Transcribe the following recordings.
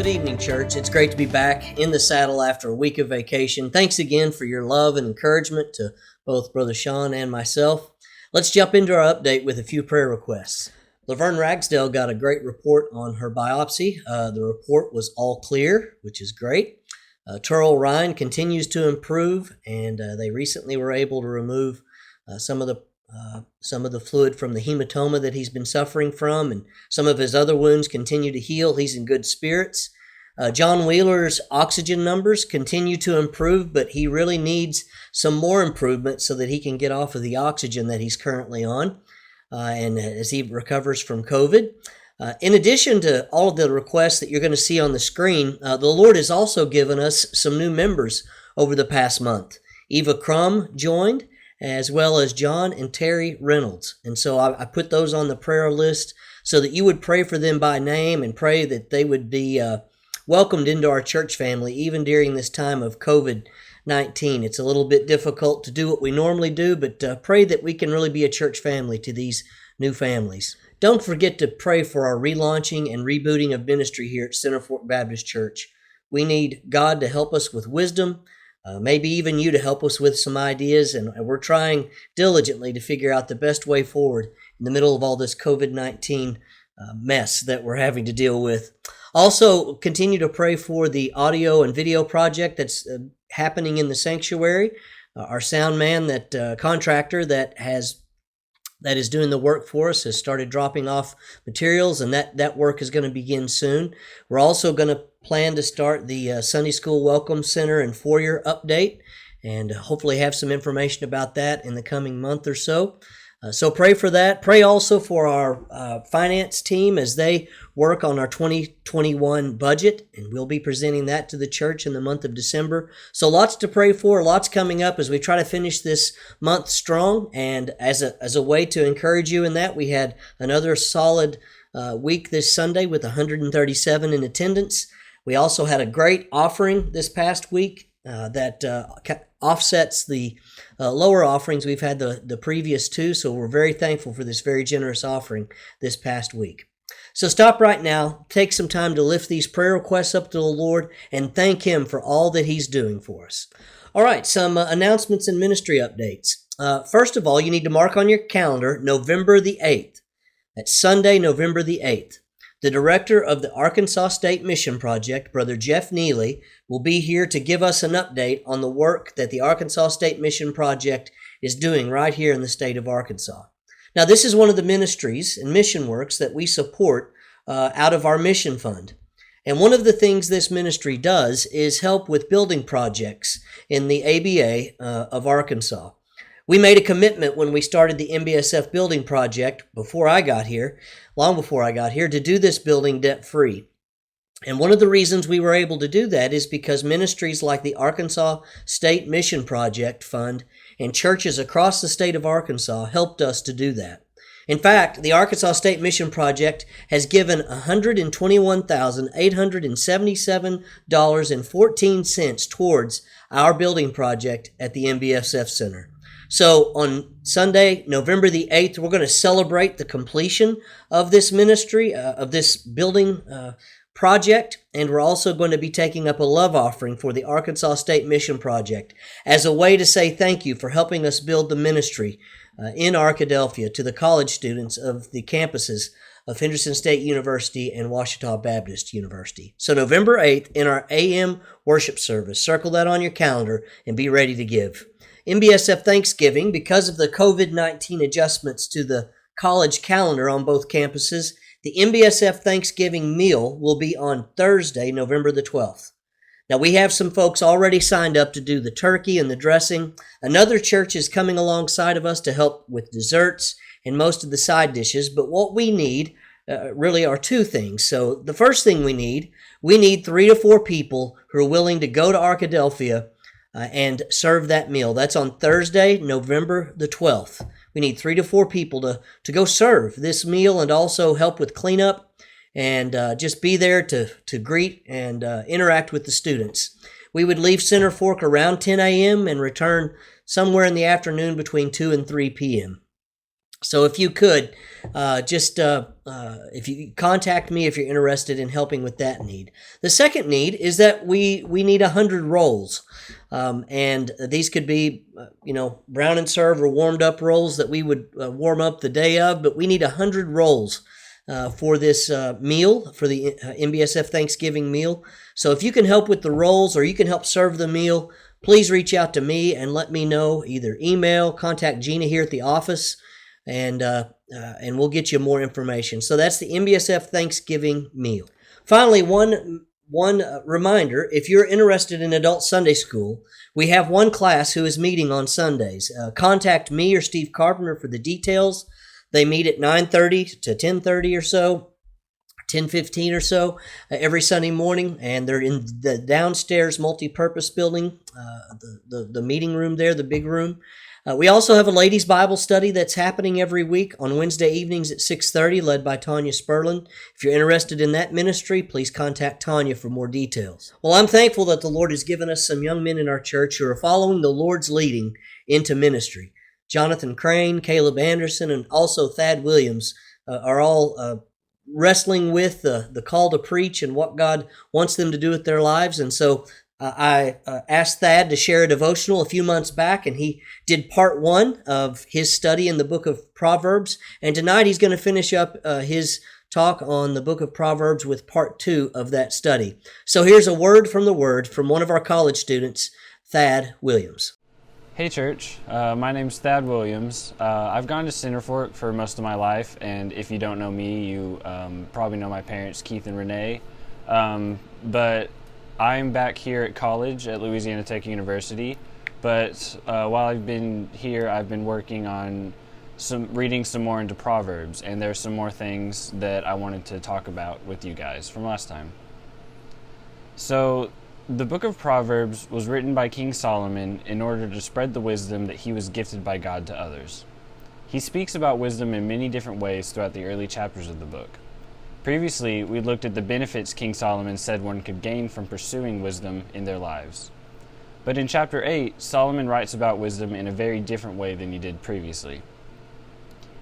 evening, church. It's great to be back in the saddle after a week of vacation. Thanks again for your love and encouragement to both Brother Sean and myself. Let's jump into our update with a few prayer requests. Laverne Ragsdale got a great report on her biopsy. The report was all clear, which is great. Turl Ryan continues to improve, and they recently were able to remove some of the fluid from the hematoma that he's been suffering from, and some of his other wounds continue to heal. He's in good spirits. John Wheeler's oxygen numbers continue to improve, but he really needs some more improvement so that he can get off of the oxygen that he's currently on, and as he recovers from COVID. In addition to all of the requests that you're going to see on the screen, the Lord has also given us some new members over the past month. Eva Crum joined, as well as John and Terry Reynolds. And so I put those on the prayer list so that you would pray for them by name and pray that they would be welcomed into our church family, even during this time of COVID-19. It's a little bit difficult to do what we normally do, but pray that we can really be a church family to these new families. Don't forget to pray for our relaunching and rebooting of ministry here at Center Fork Baptist Church. We need God to help us with wisdom, maybe even you to help us with some ideas, and we're trying diligently to figure out the best way forward in the middle of all this COVID-19 mess that we're having to deal with. Also, continue to pray for the audio and video project that's happening in the sanctuary. Our sound man, that contractor that is doing the work for us, has started dropping off materials, and that work is going to begin soon. We're also going to plan to start the Sunday School Welcome Center and foyer update, and hopefully have some information about that in the coming month or so. So pray for that. Pray also for our finance team as they work on our 2021 budget, and we'll be presenting that to the church in the month of December. So lots to pray for, lots coming up as we try to finish this month strong. And as a way to encourage you in that, we had another solid week this Sunday with 137 in attendance. We also had a great offering this past week that offsets the lower offerings we've had the previous two. So we're very thankful for this very generous offering this past week. So stop right now, take some time to lift these prayer requests up to the Lord and thank Him for all that He's doing for us. All right, some announcements and ministry updates. First of all, you need to mark on your calendar November the 8th. That's Sunday, November the 8th. The director of the Arkansas State Mission Project, Brother Jeff Neely, will be here to give us an update on the work that the Arkansas State Mission Project is doing right here in the state of Arkansas. Now, this is one of the ministries and mission works that we support out of our mission fund. And one of the things this ministry does is help with building projects in the ABA of Arkansas. We made a commitment when we started the MBSF building project long before I got here, to do this building debt-free. And one of the reasons we were able to do that is because ministries like the Arkansas State Mission Project Fund and churches across the state of Arkansas helped us to do that. In fact, the Arkansas State Mission Project has given $121,877.14 towards our building project at the MBSF Center. So on Sunday, November the 8th, we're going to celebrate the completion of this ministry, of this building project, and we're also going to be taking up a love offering for the Arkansas State Mission Project as a way to say thank you for helping us build the ministry in Arkadelphia to the college students of the campuses of Henderson State University and Ouachita Baptist University. So November 8th in our AM worship service, circle that on your calendar and be ready to give. MBSF Thanksgiving, because of the COVID-19 adjustments to the college calendar on both campuses, the MBSF Thanksgiving meal will be on Thursday, November the 12th. Now, we have some folks already signed up to do the turkey and the dressing. Another church is coming alongside of us to help with desserts and most of the side dishes, but what we need really are two things. So the first thing we need 3 to 4 people who are willing to go to Arkadelphia and serve that meal. That's on Thursday, November the 12th. We need 3 to 4 people to go serve this meal and also help with cleanup and just be there to greet and interact with the students. We would leave Center Fork around 10 a.m. and return somewhere in the afternoon between 2 and 3 p.m. So if you could, if you contact me if you're interested in helping with that need. The second need is that we need 100 rolls. And these could be, brown and serve or warmed up rolls that we would warm up the day of, but we need 100 rolls for this meal, for the MBSF Thanksgiving meal. So if you can help with the rolls or you can help serve the meal, please reach out to me and let me know. Either email, contact Gina here at the office, and we'll get you more information. So that's the MBSF Thanksgiving meal. Finally, one reminder: if you're interested in adult Sunday school, we have one class who is meeting on Sundays. Contact me or Steve Carpenter for the details. They meet at 9:30 to 10:30 or so, 10:15 or so every Sunday morning, and they're in the downstairs multi-purpose building, the meeting room there, the big room. We also have a ladies' Bible study that's happening every week on Wednesday evenings at 6:30, led by Tanya Sperlin. If you're interested in that ministry, please contact Tanya for more details. Well, I'm thankful that the Lord has given us some young men in our church who are following the Lord's leading into ministry. Jonathan Crane, Caleb Anderson, and also Thad Williams are all wrestling with the call to preach and what God wants them to do with their lives. And so I asked Thad to share a devotional a few months back, and he did part 1 of his study in the book of Proverbs. And tonight he's going to finish up his talk on the book of Proverbs with part 2 of that study. So here's a word from the Word from one of our college students, Thad Williams. Hey church, my name's Thad Williams. I've gone to Center Fork for most of my life, and if you don't know me, you probably know my parents, Keith and Renee. But I'm back here at college at Louisiana Tech University, but while I've been here, I've been working on reading some more into Proverbs, and there's some more things that I wanted to talk about with you guys from last time. So, the book of Proverbs was written by King Solomon in order to spread the wisdom that he was gifted by God to others. He speaks about wisdom in many different ways throughout the early chapters of the book. Previously, we looked at the benefits King Solomon said one could gain from pursuing wisdom in their lives. But in chapter 8, Solomon writes about wisdom in a very different way than he did previously.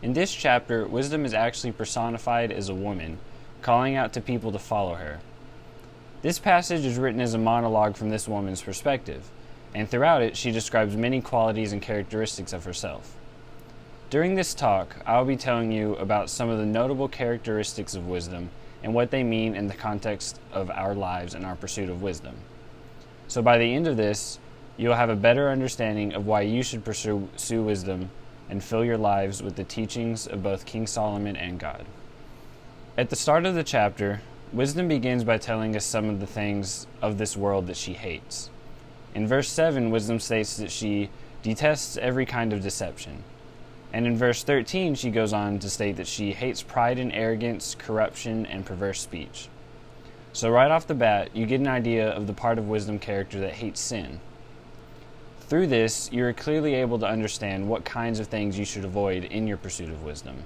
In this chapter, wisdom is actually personified as a woman, calling out to people to follow her. This passage is written as a monologue from this woman's perspective, and throughout it she describes many qualities and characteristics of herself. During this talk, I will be telling you about some of the notable characteristics of wisdom and what they mean in the context of our lives and our pursuit of wisdom. So by the end of this, you'll have a better understanding of why you should pursue wisdom and fill your lives with the teachings of both King Solomon and God. At the start of the chapter, wisdom begins by telling us some of the things of this world that she hates. In verse 7, wisdom states that she detests every kind of deception. And in verse 13, she goes on to state that she hates pride and arrogance, corruption, and perverse speech. So right off the bat, you get an idea of the part of wisdom character that hates sin. Through this, you are clearly able to understand what kinds of things you should avoid in your pursuit of wisdom.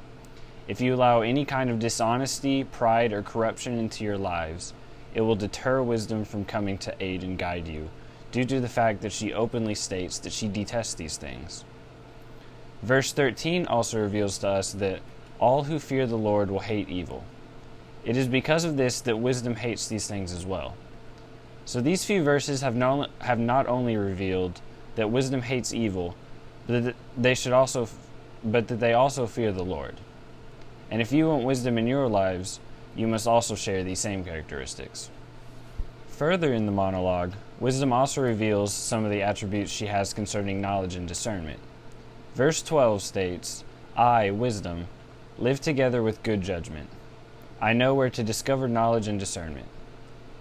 If you allow any kind of dishonesty, pride, or corruption into your lives, it will deter wisdom from coming to aid and guide you, due to the fact that she openly states that she detests these things. Verse 13 also reveals to us that all who fear the Lord will hate evil. It is because of this that wisdom hates these things as well. So these few verses have not only revealed that wisdom hates evil, but that they also fear the Lord. And if you want wisdom in your lives, you must also share these same characteristics. Further in the monologue, wisdom also reveals some of the attributes she has concerning knowledge and discernment. Verse 12 states, I, wisdom, live together with good judgment. I know where to discover knowledge and discernment.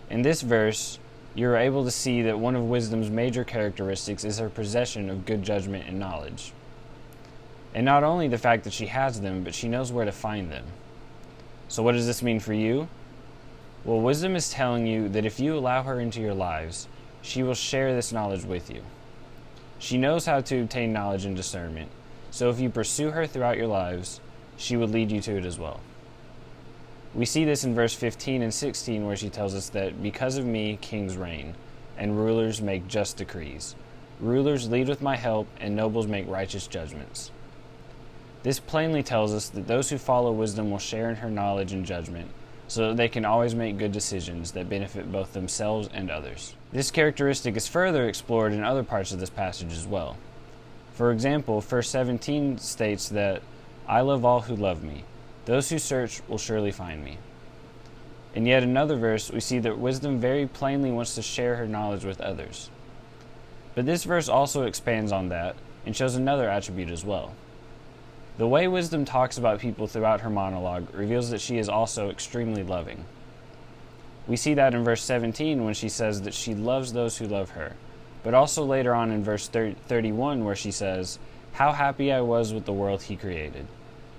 In this verse, you are able to see that one of wisdom's major characteristics is her possession of good judgment and knowledge. And not only the fact that she has them, but she knows where to find them. So what does this mean for you? Well, wisdom is telling you that if you allow her into your lives, she will share this knowledge with you. She knows how to obtain knowledge and discernment, so if you pursue her throughout your lives, she will lead you to it as well. We see this in verse 15 and 16 where she tells us that because of me, kings reign, and rulers make just decrees. Rulers lead with my help, and nobles make righteous judgments. This plainly tells us that those who follow wisdom will share in her knowledge and judgment, so that they can always make good decisions that benefit both themselves and others. This characteristic is further explored in other parts of this passage as well. For example, verse 17 states that, "I love all who love me. Those who search will surely find me." In yet another verse, we see that wisdom very plainly wants to share her knowledge with others. But this verse also expands on that and shows another attribute as well. The way wisdom talks about people throughout her monologue reveals that she is also extremely loving. We see that in verse 17 when she says that she loves those who love her, but also later on in verse 31 where she says, "How happy I was with the world he created.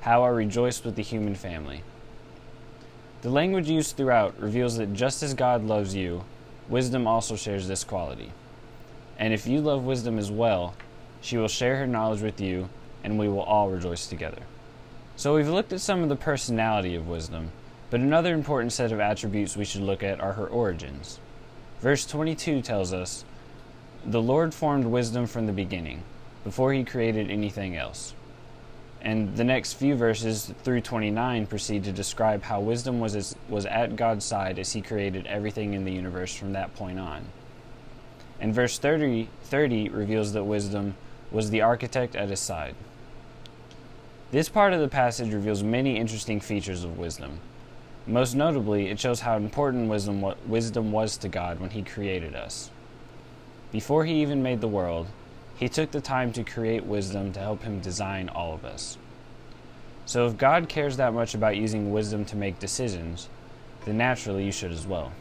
How I rejoiced with the human family." The language used throughout reveals that just as God loves you, wisdom also shares this quality. And if you love wisdom as well, she will share her knowledge with you, and we will all rejoice together. So we've looked at some of the personality of wisdom, but another important set of attributes we should look at are her origins. Verse 22 tells us, "The Lord formed wisdom from the beginning, before he created anything else." And the next few verses through 29 proceed to describe how wisdom was at God's side as he created everything in the universe from that point on. And verse 30 reveals that wisdom was the architect at his side. This part of the passage reveals many interesting features of wisdom. Most notably, it shows how important wisdom was to God when he created us. Before he even made the world, he took the time to create wisdom to help him design all of us. So if God cares that much about using wisdom to make decisions, then naturally you should as well.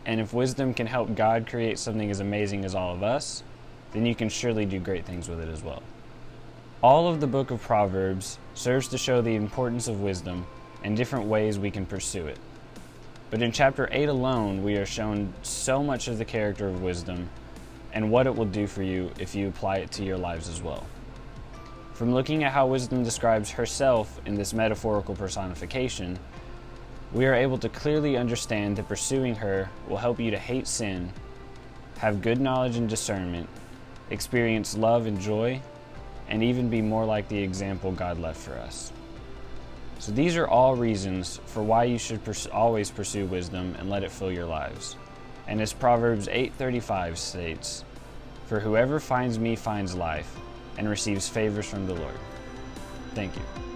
And if wisdom can help God create something as amazing as all of us, then you can surely do great things with it as well. All of the book of Proverbs serves to show the importance of wisdom and different ways we can pursue it. But in chapter 8 alone, we are shown so much of the character of wisdom and what it will do for you if you apply it to your lives as well. From looking at how wisdom describes herself in this metaphorical personification, we are able to clearly understand that pursuing her will help you to hate sin, have good knowledge and discernment, experience love and joy, and even be more like the example God left for us. So these are all reasons for why you should always pursue wisdom and let it fill your lives. And as Proverbs 8:35 states, "For whoever finds me finds life and receives favors from the Lord." Thank you.